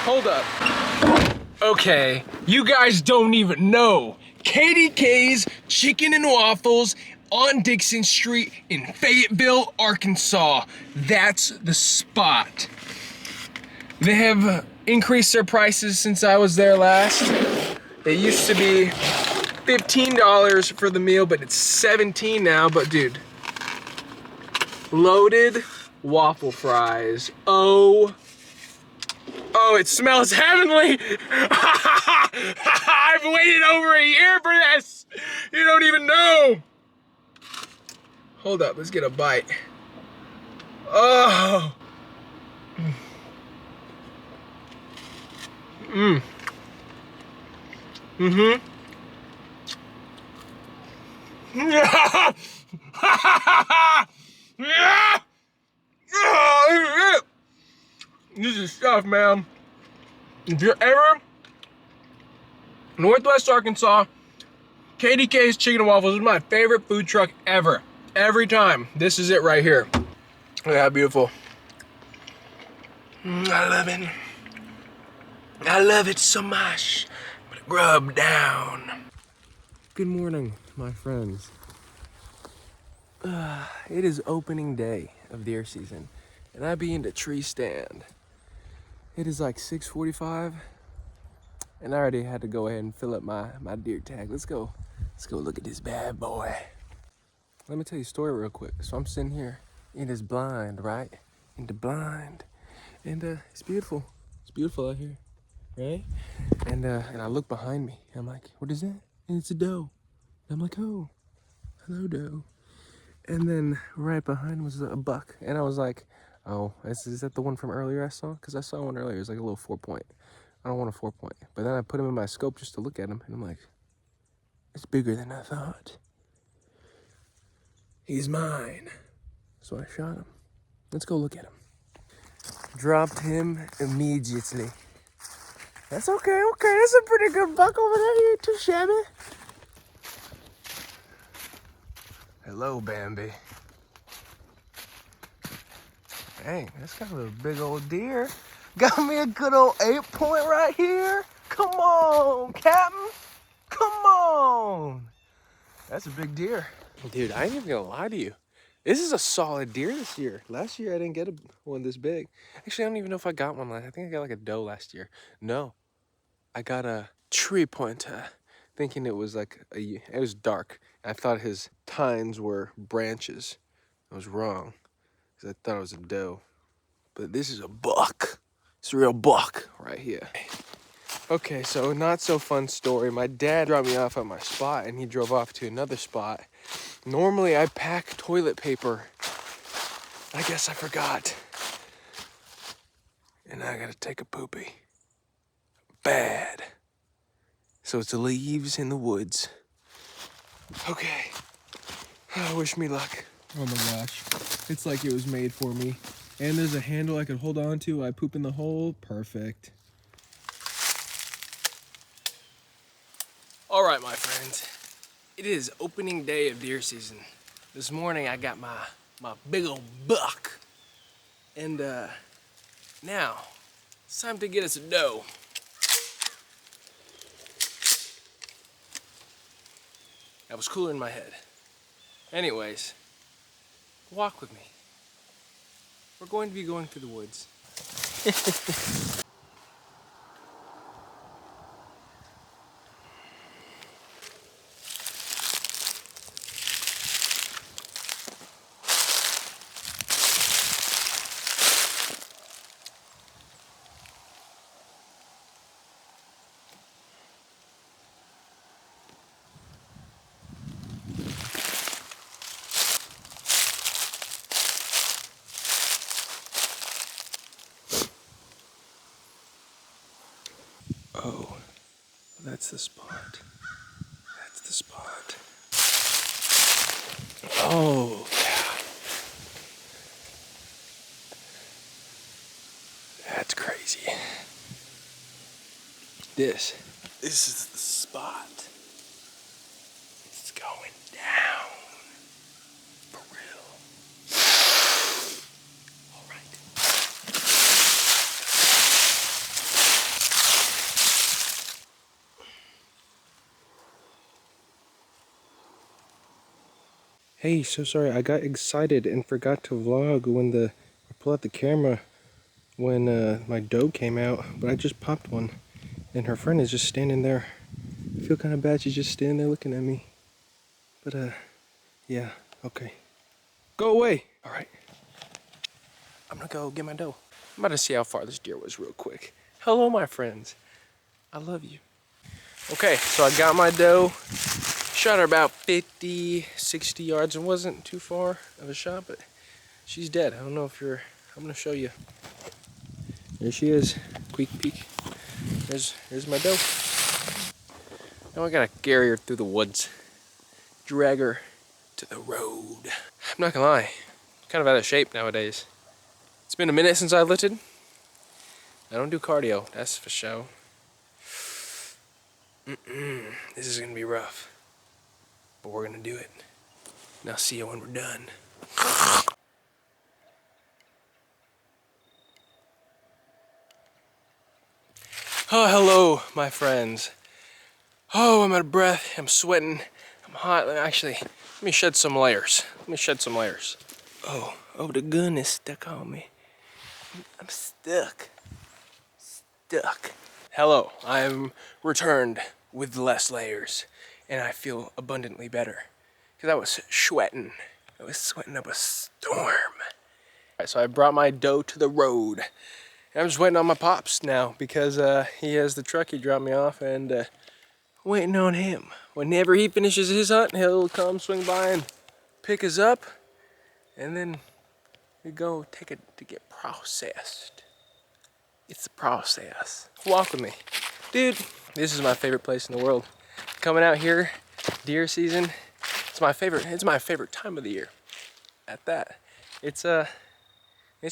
Hold up. Okay, you guys don't even know. KDK's Chicken and Waffles on Dixon Street in Fayetteville, Arkansas. That's the spot. They have increased their prices since I was there last. They used to be $15 for the meal, but it's $17 now. But dude, loaded waffle fries. Oh, it smells heavenly. I've waited over a year for this. You don't even know. Hold up, let's get a bite. Oh. This is stuff, man. If you're ever Northwest Arkansas, KDK's Chicken and Waffles is my favorite food truck ever. Every time. This is it right here. Look how beautiful. I love it. I love it so much. But rub down. Good morning, my friends. It is opening day of deer season, and I be in the tree stand. It is like 6:45, and I already had to go ahead and fill up my deer tag. Let's go look at this bad boy. Let me tell you a story real quick. So I'm sitting here in this blind, right? In the blind, and it's beautiful. It's beautiful out here, right? And I look behind me. I'm like, what is that? And it's a doe. And I'm like, oh, hello, doe. And then right behind was a buck, and I was like, oh, is that the one from earlier I saw? Because I saw one earlier. It was like a little 4-point. I don't want a 4-point. But then I put him in my scope just to look at him, and I'm like, it's bigger than I thought. He's mine. So I shot him. Let's go look at him. Dropped him immediately. That's okay. That's a pretty good buck over there. You ain't too shabby. Hello, Bambi. Dang, that's got a big old deer. Got me a good old 8-point right here. Come on, Captain. Come on. That's a big deer. Dude, I ain't even gonna lie to you. This is a solid deer this year. Last year, I didn't get one this big. Actually, I don't even know if I got one. I think I got like a doe last year. No, I got a tree pointer, thinking it was like it was dark. I thought his tines were branches. I was wrong, because I thought it was a doe. But this is a buck. It's a real buck right here. Okay, so not so fun story. My dad dropped me off at my spot, and he drove off to another spot. Normally, I pack toilet paper. I guess I forgot. And I gotta take a poopy. Bad. So it's leaves in the woods. Okay. Wish me luck. Oh my gosh. It's like it was made for me. And there's a handle I could hold on to. I poop in the hole. Perfect. All right, my friends. It is opening day of deer season. This morning I got my big old buck. And now it's time to get us a doe. That was cooler in my head. Anyways, walk with me. We're going to be going through the woods. Oh, that's the spot. That's the spot. Oh, yeah. That's crazy. This is the spot. It's going down. For real. All right. Hey, so sorry, I got excited and forgot to vlog when I pulled out the camera when my doe came out, but I just popped one and her friend is just standing there. I feel kind of bad, she's just standing there looking at me. But yeah, okay. Go away! All right, I'm gonna go get my doe. I'm about to see how far this deer was real quick. Hello, my friends. I love you. Okay, so I got my doe. Shot her about 50, 60 yards. It wasn't too far of a shot, but she's dead. I don't know if you're, I'm gonna show you. There she is, quick peek. There's my doe. Now I gotta carry her through the woods. Drag her to the road. I'm not gonna lie, I'm kind of out of shape nowadays. It's been a minute since I lifted. I don't do cardio, that's for sure. This is gonna be rough, but we're gonna do it. And I'll see you when we're done. Oh, hello, my friends. Oh, I'm out of breath, I'm sweating, I'm hot. Actually, let me shed some layers. Oh, the gun is stuck on me. I'm stuck. Hello, I'm returned with less layers, and I feel abundantly better. Because I was sweating. I was sweating up a storm. Alright, so I brought my doe to the road. And I'm just waiting on my pops now because he has the truck he dropped me off, and waiting on him. Whenever he finishes his hunt, he'll come swing by and pick us up, and then we go take it to get processed. It's the process. Walk with me. Dude, this is my favorite place in the world. Coming out here, deer season, it's my favorite time of the year. At that. It's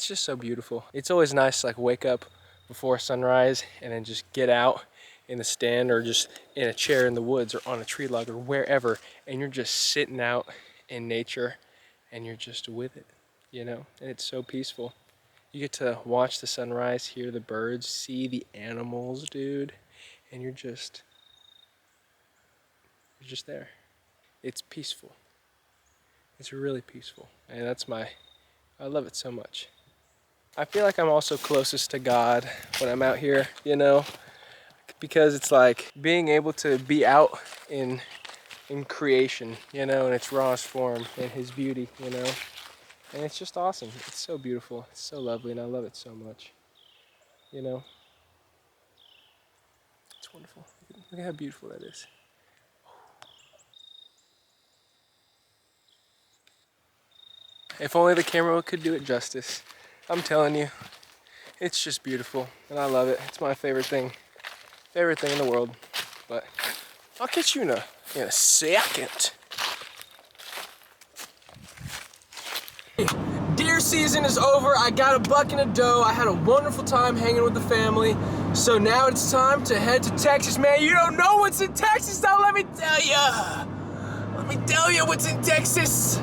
just so beautiful. It's always nice to like wake up before sunrise and then just get out in the stand or just in a chair in the woods or on a tree log or wherever, and you're just sitting out in nature and you're just with it, you know? And it's so peaceful. You get to watch the sunrise, hear the birds, see the animals, dude, and you're just there. It's peaceful. It's really peaceful, and I love it so much. I feel like I'm also closest to God when I'm out here, you know, because it's like being able to be out in creation, you know, in its rawest form, in His beauty, you know. And it's just awesome. It's so beautiful. It's so lovely, and I love it so much. You know? It's wonderful. Look at how beautiful that is. If only the camera could do it justice. I'm telling you, it's just beautiful, and I love it. It's my favorite thing in the world. But I'll catch you in a second. Deer season is over. I got a buck and a doe. I had a wonderful time hanging with the family. So now it's time to head to Texas. Man, you don't know what's in Texas, though. Let me tell you. Let me tell you what's in Texas.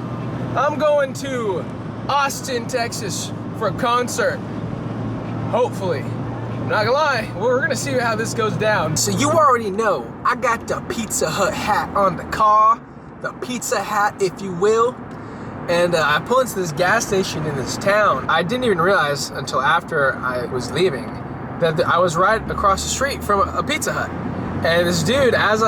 I'm going to Austin, Texas for a concert. Hopefully. I'm not gonna lie, we're gonna see how this goes down. So you already know, I got the Pizza Hut hat on the car. The pizza hat, if you will. And I pull into this gas station in this town. I didn't even realize until after I was leaving that I was right across the street from a Pizza Hut. And this dude, as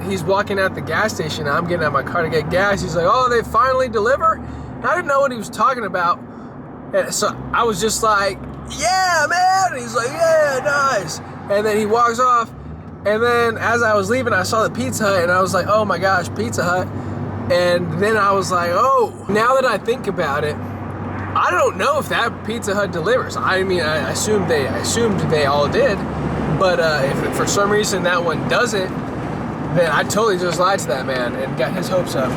he's walking out the gas station, I'm getting out my car to get gas, he's like, oh, they finally deliver? And I didn't know what he was talking about. And so I was just like, yeah, man. And he's like, yeah, nice. And then he walks off. And then as I was leaving, I saw the Pizza Hut, and I was like, oh my gosh, Pizza Hut. And then I was like, oh, now that I think about it, I don't know if that Pizza Hut delivers. I mean, I assumed they all did, but if for some reason that one doesn't, then I totally just lied to that man and got his hopes up.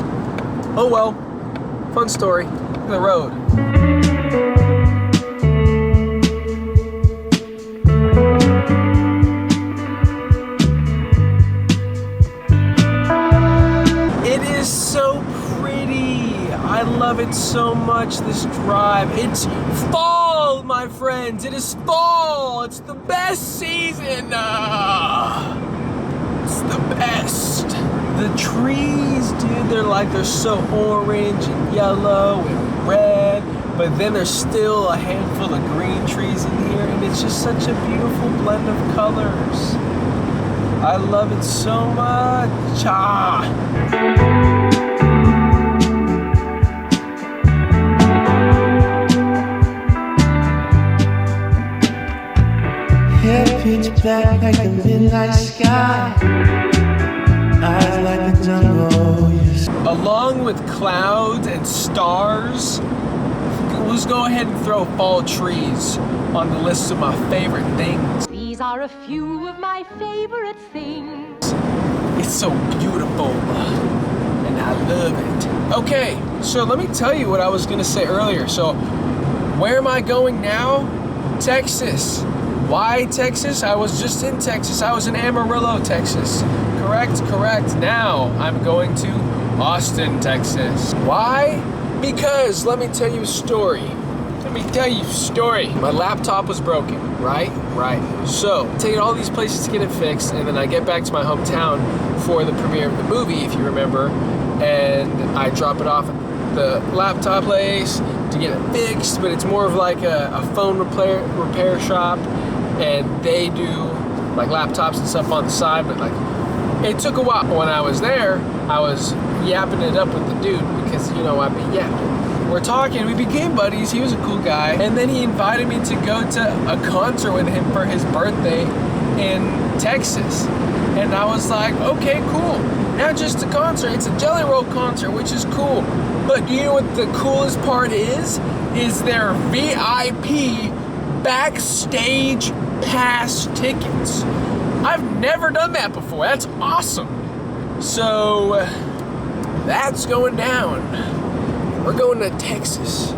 Oh well, fun story. The road. So pretty. I love it so much, this drive. It's fall, my friends. It is fall. It's the best season. It's the best. The trees, dude, they're so orange and yellow and red, but then there's still a handful of green trees in here, and it's just such a beautiful blend of colors. I love it so much. Hair pitch black like the midnight sky. Eyes like the jungle. Along with clouds and stars, let's go ahead and throw fall trees on the list of my favorite things. These are a few of my favorite things. It's so beautiful, and I love it. Okay, so let me tell you what I was gonna say earlier. So, where am I going now? Texas. Why Texas? I was just in Texas. I was in Amarillo, Texas. Correct. Now I'm going to Austin, Texas. Why? Because let me tell you a story. My laptop was broken, right? So, taking all these places to get it fixed, and then I get back to my hometown for the premiere of the movie, if you remember, and I drop it off at the laptop place to get it fixed, but it's more of like a phone repair shop, and they do like laptops and stuff on the side, but like it took a while. When I was there, I was yapping it up with the dude because, you know, I've been yapping. We're talking, we became buddies, he was a cool guy, and then he invited me to go to a concert with him for his birthday in Texas. And I was like, okay, cool. Not just a concert, it's a Jelly Roll concert, which is cool. But do you know what the coolest part is? Is their VIP backstage pass tickets. I've never done that before. That's awesome. So that's going down. We're going to Texas.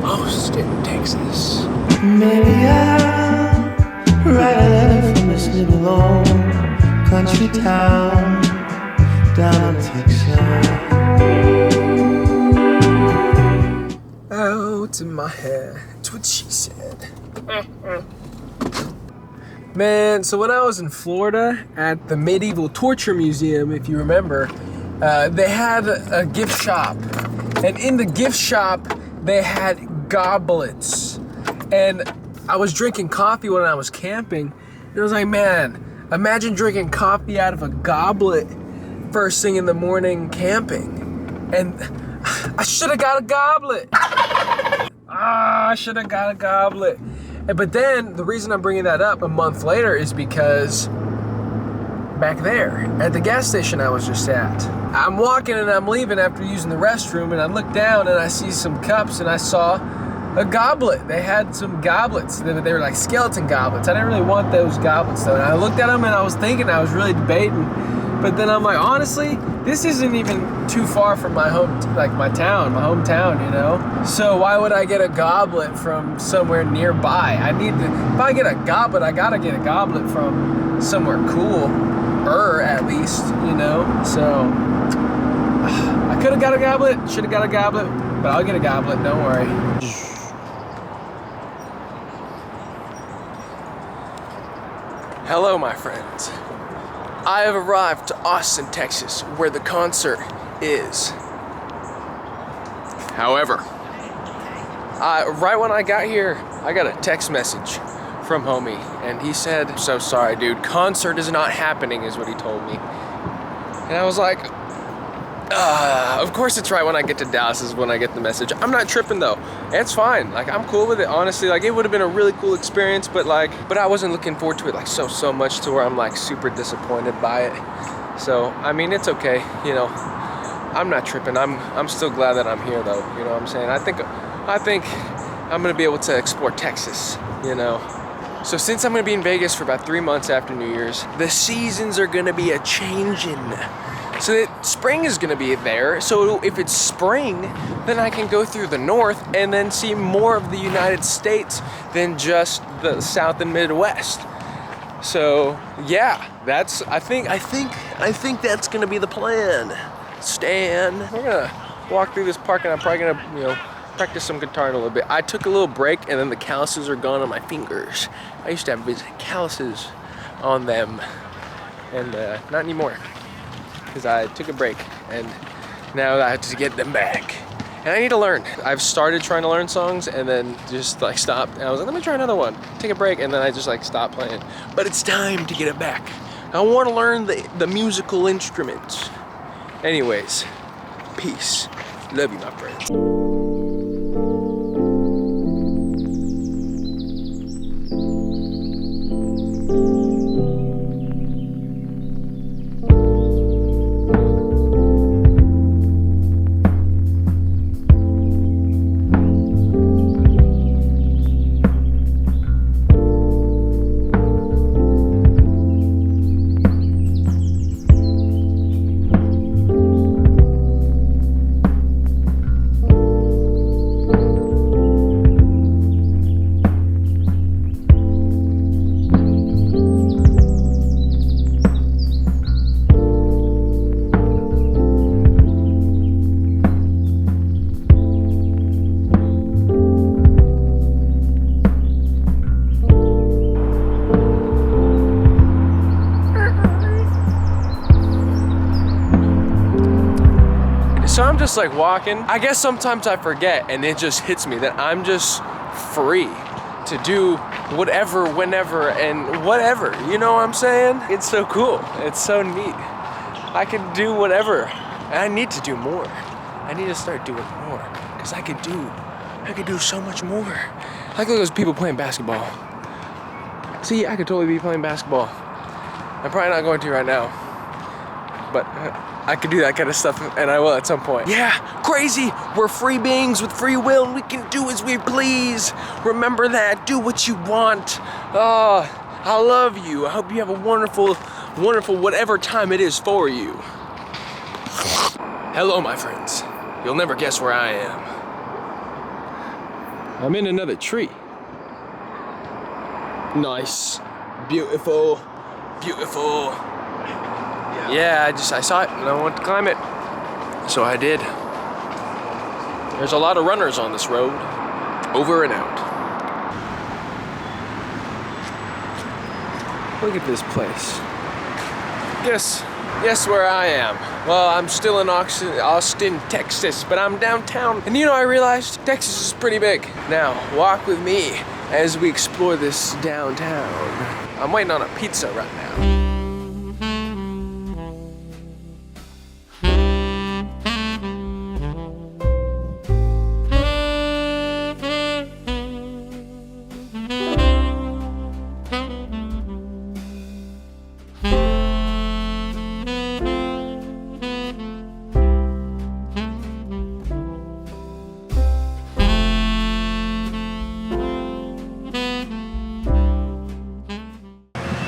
Austin, Texas. Maybe I'll write a letter from this little old country town down in Texas. Out in my head. That's what she said. Man, so when I was in Florida at the Medieval Torture Museum, if you remember, they had a gift shop. And in the gift shop, they had goblets. And I was drinking coffee when I was camping. And I was like, man, imagine drinking coffee out of a goblet first thing in the morning camping. And I should have got a goblet. I should have got a goblet. But then the reason I'm bringing that up a month later is because back there at the gas station I was just at, I'm walking and I'm leaving after using the restroom, and I look down and I see some cups and I saw a goblet. They had some goblets. They were like skeleton goblets. I didn't really want those goblets though. And I looked at them and I was thinking, I was really debating. But then I'm like, honestly, this isn't even too far from my hometown, you know? So why would I get a goblet from somewhere nearby? If I get a goblet, I gotta get a goblet from somewhere cool, at least, you know? So, I could've got a goblet, should've got a goblet, but I'll get a goblet, don't worry. Hello, my friends. I have arrived to Austin, Texas, where the concert is. However, right when I got here, I got a text message from homie, and he said, "I'm so sorry, dude, concert is not happening," is what he told me. And I was like, of course it's right when I get to Dallas is when I get the message. I'm not tripping though. It's fine. Like, I'm cool with it, honestly. Like, it would have been a really cool experience, but I wasn't looking forward to it like so much to where I'm like super disappointed by it. So, I mean, it's okay, you know. I'm not tripping. I'm still glad that I'm here though, you know what I'm saying? I think I'm gonna be able to explore Texas, you know. So since I'm gonna be in Vegas for about 3 months after New Year's, the seasons are gonna be a-changing. So that spring is gonna be there. So if it's spring, then I can go through the north and then see more of the United States than just the South and Midwest. So yeah, I think that's gonna be the plan. Stan, we're gonna walk through this park and I'm probably gonna, you know, practice some guitar in a little bit. I took a little break and then the calluses are gone on my fingers. I used to have calluses on them. and not anymore, because I took a break, and now I have to get them back. And I need to learn. I've started trying to learn songs and then just like stopped. And I was like, let me try another one. Take a break, and then I just like stopped playing. But it's time to get it back. I want to learn the musical instruments. Anyways, peace. Love you, my friends. So I'm just like walking. I guess sometimes I forget and it just hits me that I'm just free to do whatever, whenever, and whatever. You know what I'm saying? It's so cool. It's so neat. I can do whatever. And I need to do more. I need to start doing more. Because I could do so much more. Like look at those people playing basketball. See, I could totally be playing basketball. I'm probably not going to right now. But I could do that kind of stuff, and I will at some point. Yeah, crazy. We're free beings with free will, and we can do as we please. Remember that. Do what you want. Oh, I love you. I hope you have a wonderful, wonderful whatever time it is for you. Hello, my friends. You'll never guess where I am. I'm in another tree. Nice. Beautiful. Beautiful. Yeah, I saw it and I wanted to climb it. So I did. There's a lot of runners on this road. Over and out. Look at this place. Guess where I am. Well, I'm still in Austin, Texas, but I'm downtown. And you know, I realized Texas is pretty big. Now, walk with me as we explore this downtown. I'm waiting on a pizza right now.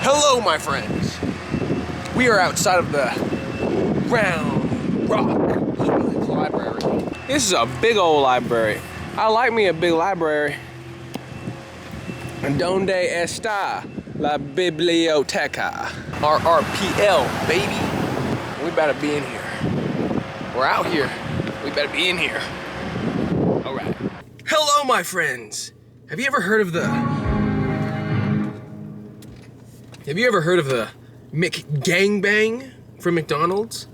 Hello, my friends. We are outside of the Round Rock Public Library. This is a big old library. I like me a big library. Donde está la biblioteca? RRPL, baby. We better be in here. We're out here. We better be in here. All right. Hello, my friends. Have you ever heard of the McGangbang from McDonald's?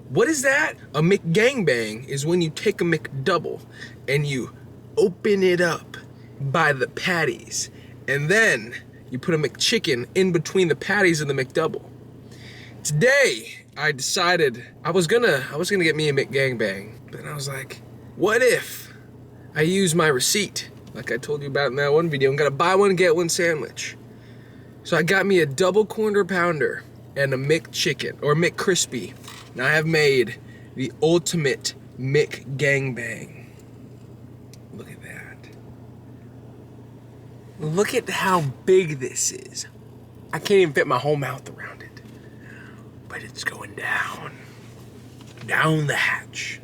What is that? A McGangbang is when you take a McDouble and you open it up by the patties, and then you put a McChicken in between the patties of the McDouble. Today, I decided I was gonna get me a McGangbang, but then I was like, what if I use my receipt, like I told you about in that one video, I'm gonna buy one, get one sandwich. So I got me a double quarter pounder and a McChicken, or McCrispy. Now I have made the ultimate McGangbang. Look at that. Look at how big this is. I can't even fit my whole mouth around it. But it's going down. Down the hatch.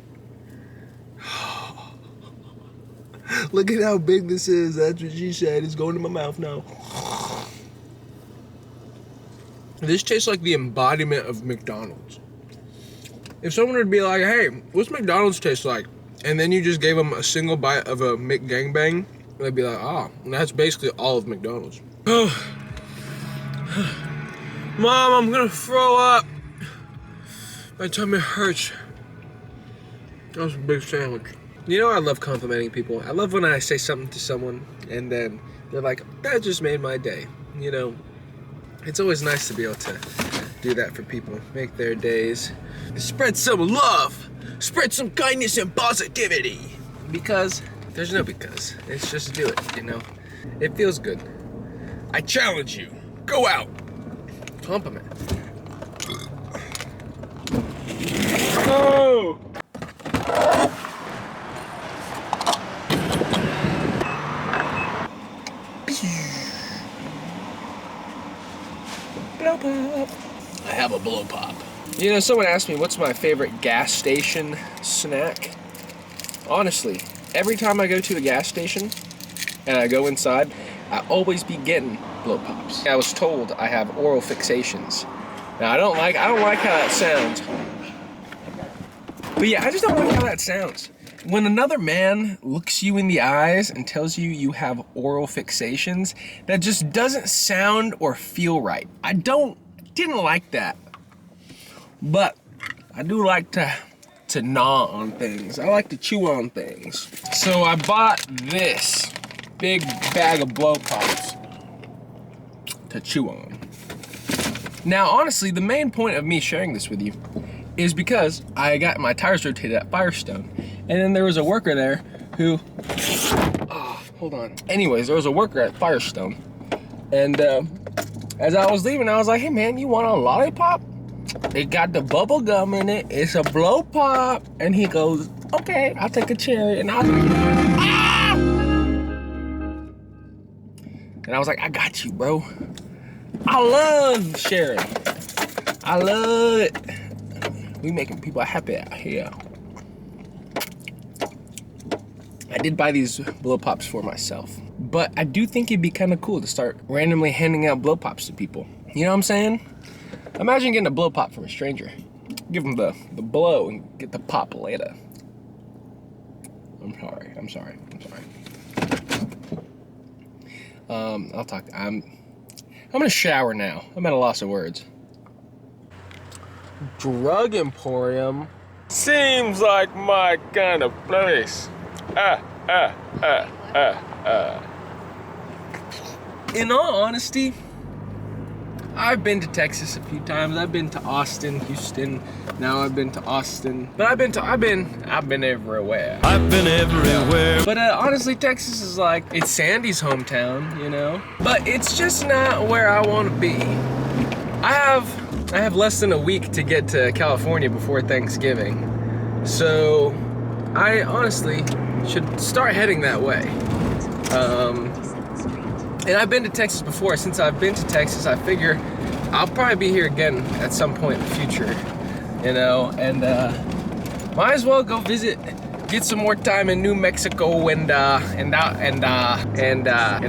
Look at how big this is. That's what she said. It's going to my mouth now. This tastes like the embodiment of McDonald's. If someone would be like, hey, what's McDonald's taste like? And then you just gave them a single bite of a McGangbang, they'd be like, oh, and that's basically all of McDonald's. Mom, I'm gonna throw up. My tummy hurts. That was a big sandwich. You know, I love complimenting people. I love when I say something to someone and then they're like, that just made my day. You know, it's always nice to be able to do that for people, make their days. Spread some love, spread some kindness and positivity. Because, there's no because, it's just do it, you know? It feels good. I challenge you, go out, compliment. Oh! Blow pop. I have a blow pop. You know, someone asked me what's my favorite gas station snack. Honestly, every time I go to a gas station and I go inside, I always be getting blow pops. I was told I have oral fixations. Now I don't like how that sounds. But yeah, I just don't like how that sounds. When another man looks you in the eyes and tells you you have oral fixations, that just doesn't sound or feel right. I didn't like that. But I do like to gnaw on things. I like to chew on things. So I bought this big bag of blow pops to chew on. Now, honestly, the main point of me sharing this with you is because I got my tires rotated at Firestone. And then there was a worker there who, hold on. Anyways, there was a worker at Firestone. And as I was leaving, I was like, hey man, you want a lollipop? It got the bubble gum in it. It's a blow pop. And he goes, okay, I'll take a cherry. And I was like, ah! And I was like, I got you, bro. I love sharing. I love it. We making people happy out here. I did buy these blow pops for myself, but I do think it'd be kind of cool to start randomly handing out blow pops to people. You know what I'm saying? Imagine getting a blow pop from a stranger. Give them the blow and get the pop later. I'm sorry. I'm gonna shower now. I'm at a loss of words. Drug Emporium seems like my kind of place. In all honesty, I've been to Texas a few times. I've been to Austin, Houston. Now I've been to Austin. But I've been everywhere. I've been everywhere. But honestly, Texas is like, it's Sandy's hometown, you know? But it's just not where I want to be. I have less than a week to get to California before Thanksgiving. So I honestly should start heading that way. And I've been to Texas before. Since I've been to Texas, I figure I'll probably be here again at some point in the future, you know, and might as well go visit, get some more time in New Mexico and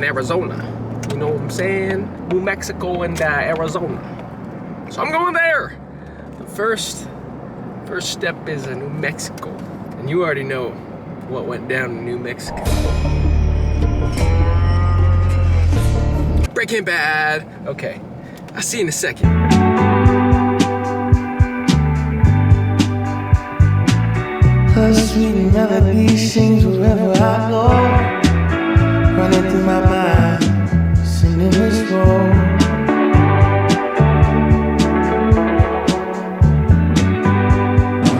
Arizona. You know what I'm saying? New Mexico and Arizona. So I'm going there. The first step is New Mexico, and you already know what went down in New Mexico. Breaking Bad. Okay, I'll see you in a second. A sweet melody sings wherever I go, running through my mind, singing this song.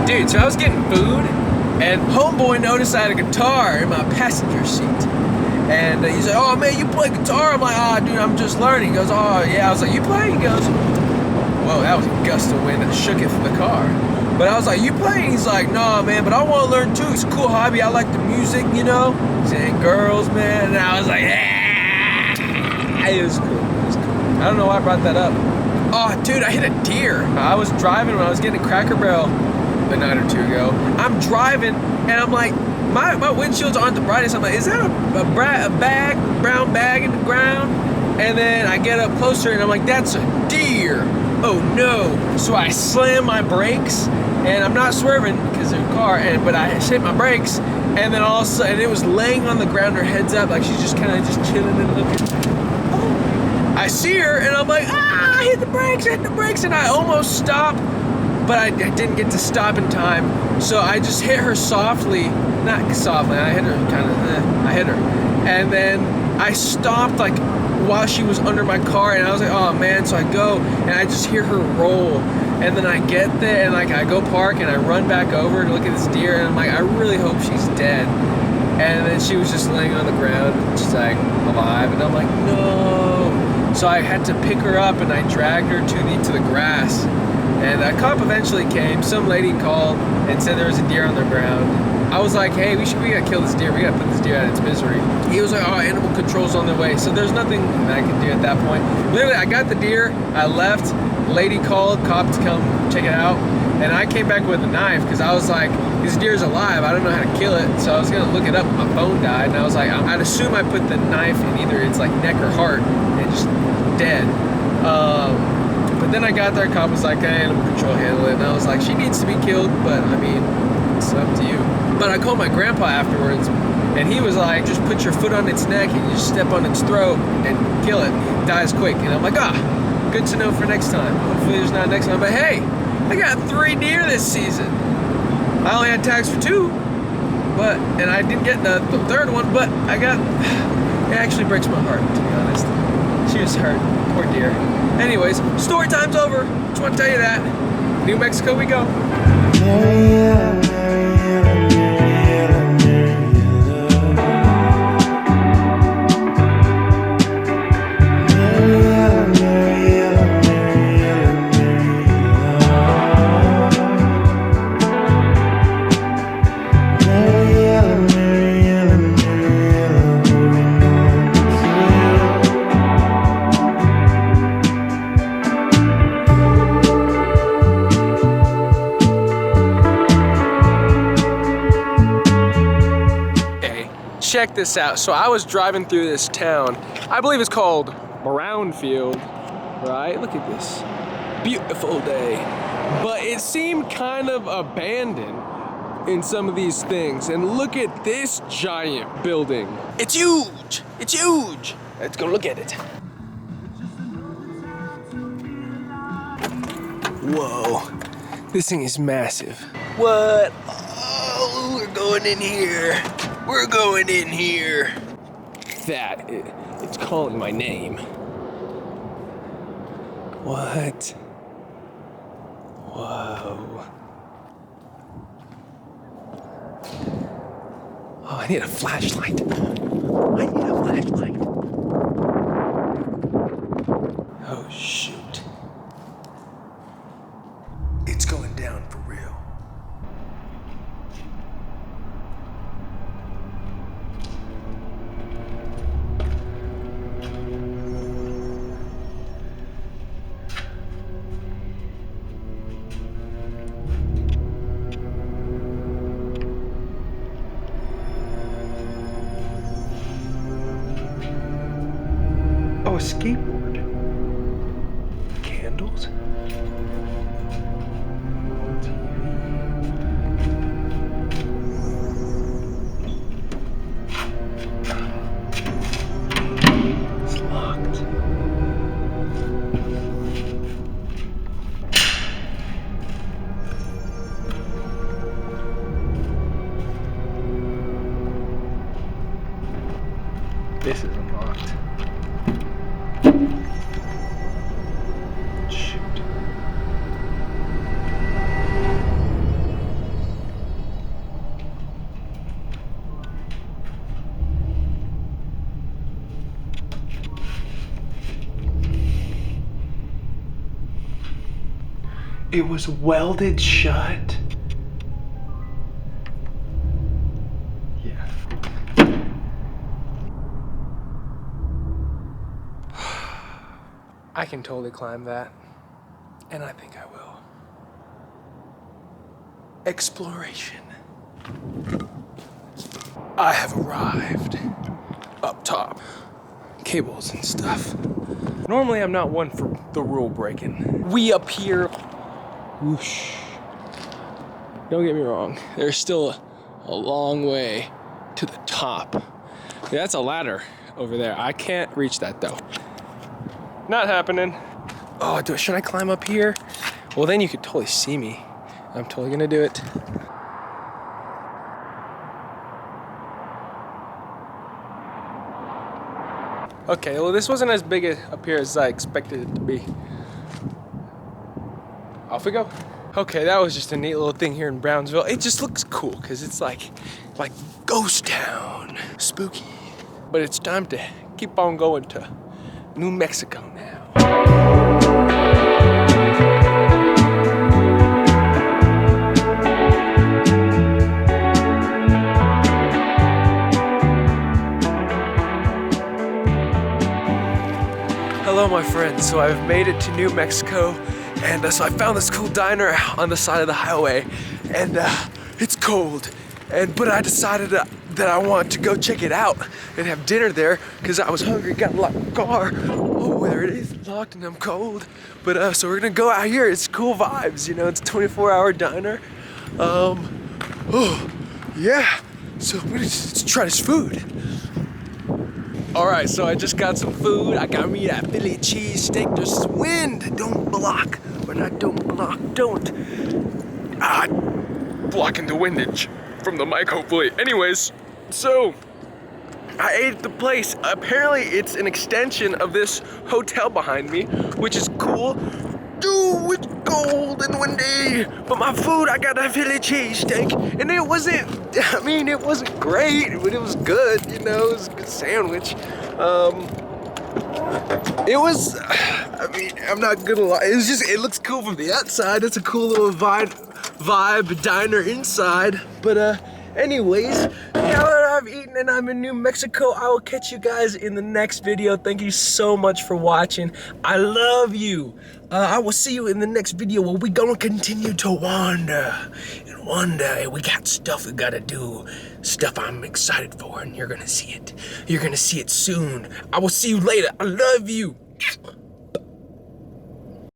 Dude, so I was getting food, and homeboy noticed I had a guitar in my passenger seat. And he said, oh man, you play guitar? I'm like, dude, I'm just learning. He goes, oh yeah. I was like, you play? He goes, whoa, that was a gust of wind that shook it from the car. But I was like, you play? He's like, nah, man, but I want to learn too. It's a cool hobby. I like the music, you know? He's saying girls, man. And I was like, yeah. It was cool. I don't know why I brought that up. Oh, dude, I hit a deer. I was driving when I was getting a Cracker Barrel a night or two ago. I'm driving, and I'm like, my windshields aren't the brightest. I'm like, is that a brown bag in the ground? And then I get up closer, and I'm like, that's a deer. Oh no. So I slam my brakes, and I'm not swerving because there's a car, but I hit my brakes, and then all of a sudden it was laying on the ground, her head's up, like she's just kind of just chilling and looking. Oh. I see her, and I'm like, I hit the hit the brakes, and I almost stopped, but I didn't get to stop in time. So I just hit her softly, not softly, I hit her I hit her. And then I stopped like while she was under my car, and I was like, oh man, so I go, and I just hear her roll. And then I get there, and like I go park, and I run back over to look at this deer, and I'm like, I really hope she's dead. And then she was just laying on the ground, just like alive, and I'm like, no. So I had to pick her up, and I dragged her to the grass. And a cop eventually came. Some lady called and said there was a deer on the ground. I was like, hey, we gotta kill this deer. We gotta put this deer out of its misery. He was like, oh, animal control's on their way. So there's nothing that I can do at that point. Literally, I got the deer, I left, lady called, cop to come check it out, and I came back with a knife because I was like, this deer's alive, I don't know how to kill it. So I was gonna look it up, my phone died, and I was like, I'd assume I put the knife in either its like neck or heart, and just dead. But then I got there, cop was like, hey, animal control, handle it. And I was like, she needs to be killed, but I mean, it's up to you. But I called my grandpa afterwards, and he was like, just put your foot on its neck and you just step on its throat and kill it. It dies quick. And I'm like, good to know for next time. Hopefully there's not next time. But hey, I got 3 deer this season. I only had tags for 2, and I didn't get the 3rd one, but I got, it actually breaks my heart, to be honest. She was hurt, poor deer. Anyways, story time's over. Just want to tell you that. New Mexico we go. Check this out. So I was driving through this town. I believe it's called Brownfield, right? Look at this beautiful day. But it seemed kind of abandoned in some of these things. And look at this giant building. It's huge. It's huge. Let's go look at it. Whoa, this thing is massive. What? Oh, we're going in here. We're going in here. It's calling my name. What? Whoa. Oh, I need a flashlight. I need a flashlight. Oh, shoot. It's going down for real. Oh, a skateboard. Candles? It's locked. This is unlocked. It was welded shut. Yeah. I can totally climb that. And I think I will. Exploration. I have arrived. Up top. Cables and stuff. Normally I'm not one for the rule breaking. We up here. Whoosh. Don't get me wrong, there's still a long way to the top. Yeah, that's a ladder over there. I can't reach that though. Not happening. Oh, should I climb up here? Well, then you could totally see me. I'm totally gonna do it. Okay, well, this wasn't as big up here as I expected it to be. Off we go. Okay, that was just a neat little thing here in Brownsville. It just looks cool because it's like ghost town, spooky. But it's time to keep on going to New Mexico now. Hello, my friends. So I've made it to New Mexico, and so I found this cool diner on the side of the highway, and it's cold. But I decided that I want to go check it out and have dinner there because I was hungry. Got locked in the car. Oh, there it is, locked, and I'm cold. But so we're gonna go out here. It's cool vibes, you know. It's a 24-hour diner. Oh, yeah. So let's try this food. All right, so I just got some food. I got me that Philly cheesesteak. There's wind. Don't block. When I don't block, don't. Blocking the windage from the mic, hopefully. Anyways, so I ate at the place. Apparently, it's an extension of this hotel behind me, which is cool. Dude, it's cold and windy. But my food, I got that Philly cheesesteak, and it wasn't great, but it was good, you know, it was a good sandwich. It was, I'm not gonna lie, it looks cool from the outside. It's a cool little vibe diner inside. But anyways, now that I've eaten and I'm in New Mexico, I will catch you guys in the next video. Thank you so much for watching. I love you. I will see you in the next video where we gonna continue to wander and wonder. And we got stuff we gotta do, stuff I'm excited for, and you're gonna see it. You're gonna see it soon. I will see you later. I love you.